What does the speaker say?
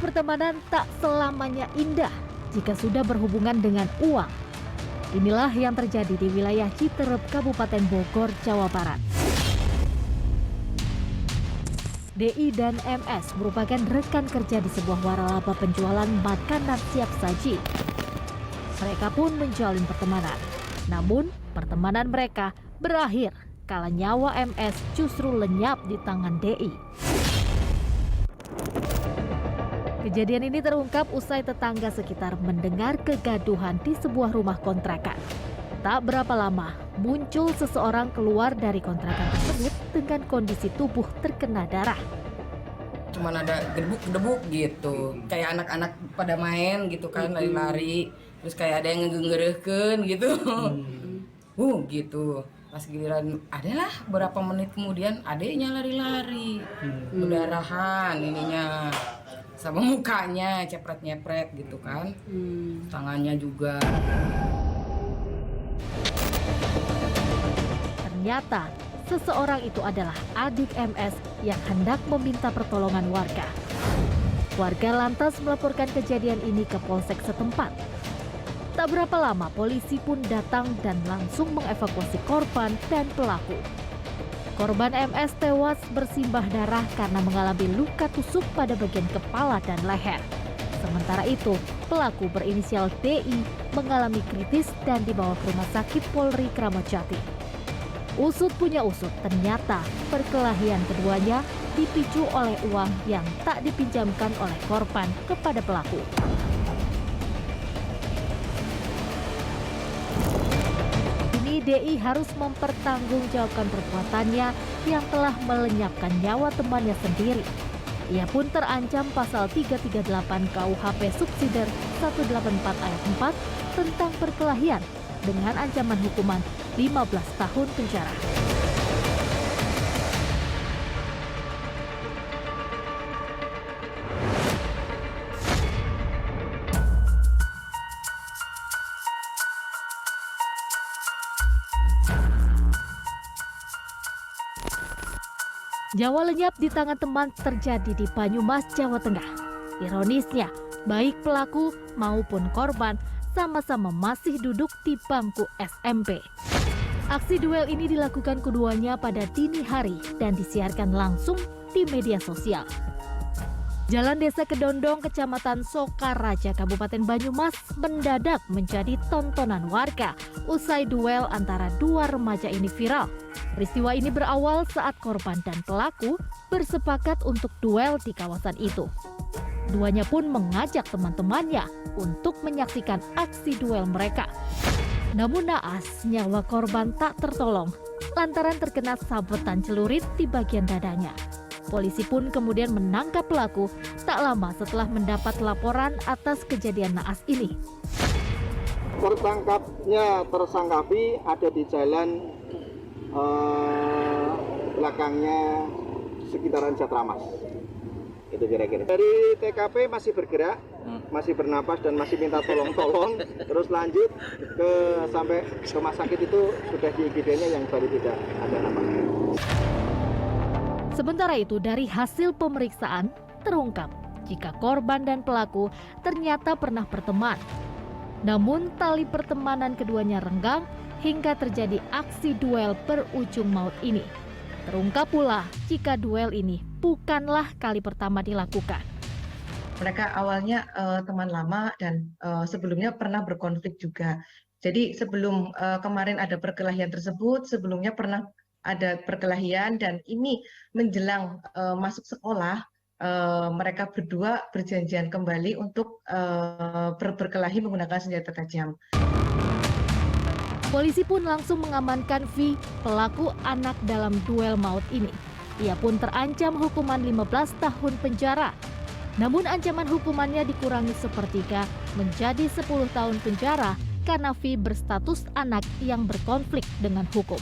pertemanan tak selamanya indah jika sudah berhubungan dengan uang. Inilah yang terjadi di wilayah Citerep, Kabupaten Bogor, Jawa Barat. DI dan MS merupakan rekan kerja di sebuah waralaba penjualan makanan siap saji. Mereka pun menjalin pertemanan. Namun, pertemanan mereka berakhir kala nyawa MS justru lenyap di tangan DI. Kejadian ini terungkap usai tetangga sekitar mendengar kegaduhan di sebuah rumah kontrakan. Tak berapa lama, muncul seseorang keluar dari kontrakan tersebut dengan kondisi tubuh terkena darah. Cuman ada gedebuk-gedebuk gitu, kayak anak-anak pada main gitu kan, lari-lari. Terus kayak ada yang ngegenggerehkeun gitu. Gitu. Pas giliran adalah berapa menit kemudian adeknya lari-lari. Berdarahan ininya. Sama mukanya cepret-nyepret gitu kan. Tangannya juga. Ternyata seseorang itu adalah adik MS yang hendak meminta pertolongan warga. Warga lantas melaporkan kejadian ini ke polsek setempat. Tak berapa lama polisi pun datang dan langsung mengevakuasi korban dan pelaku. Korban MS tewas bersimbah darah karena mengalami luka tusuk pada bagian kepala dan leher. Sementara itu, pelaku berinisial DI mengalami kritis dan dibawa ke rumah sakit Polri Kramat Jati. Usut punya usut, ternyata perkelahian keduanya dipicu oleh uang yang tak dipinjamkan oleh korban kepada pelaku. DI harus mempertanggungjawabkan perbuatannya yang telah melenyapkan nyawa temannya sendiri. Ia pun terancam pasal 338 KUHP Subsider 184 ayat 4 tentang perkelahian dengan ancaman hukuman 15 tahun penjara. Nyawa lenyap di tangan teman terjadi di Banyumas, Jawa Tengah. Ironisnya, baik pelaku maupun korban sama-sama masih duduk di bangku SMP. Aksi duel ini dilakukan keduanya pada dini hari dan disiarkan langsung di media sosial. Jalan Desa Kedondong, Kecamatan Sokaraja, Kabupaten Banyumas mendadak menjadi tontonan warga usai duel antara dua remaja ini viral. Peristiwa ini berawal saat korban dan pelaku bersepakat untuk duel di kawasan itu. Duanya pun mengajak teman-temannya untuk menyaksikan aksi duel mereka. Namun naas, nyawa korban tak tertolong lantaran terkena sabetan celurit di bagian dadanya. Polisi pun kemudian menangkap pelaku tak lama setelah mendapat laporan atas kejadian naas ini. Tertangkapnya tersangka V ada di jalan belakangnya sekitaran Jatramas. Itu kira-kira. Dari TKP masih bergerak, masih bernapas dan masih minta tolong-tolong. Terus lanjut sampai rumah sakit itu sudah di IGD-nya yang baru tidak ada napasnya. Sementara itu, dari hasil pemeriksaan terungkap jika korban dan pelaku ternyata pernah berteman. Namun tali pertemanan keduanya renggang hingga terjadi aksi duel berujung maut ini. Terungkap pula jika duel ini bukanlah kali pertama dilakukan. Mereka awalnya teman lama dan sebelumnya pernah berkonflik juga. Jadi sebelum kemarin ada perkelahian tersebut, sebelumnya pernah ada perkelahian dan ini menjelang masuk sekolah, mereka berdua berjanjian kembali untuk berkelahi menggunakan senjata tajam. Polisi pun langsung mengamankan V, pelaku anak dalam duel maut ini. Ia pun terancam hukuman 15 tahun penjara. Namun ancaman hukumannya dikurangi sepertiga menjadi 10 tahun penjara karena V berstatus anak yang berkonflik dengan hukum.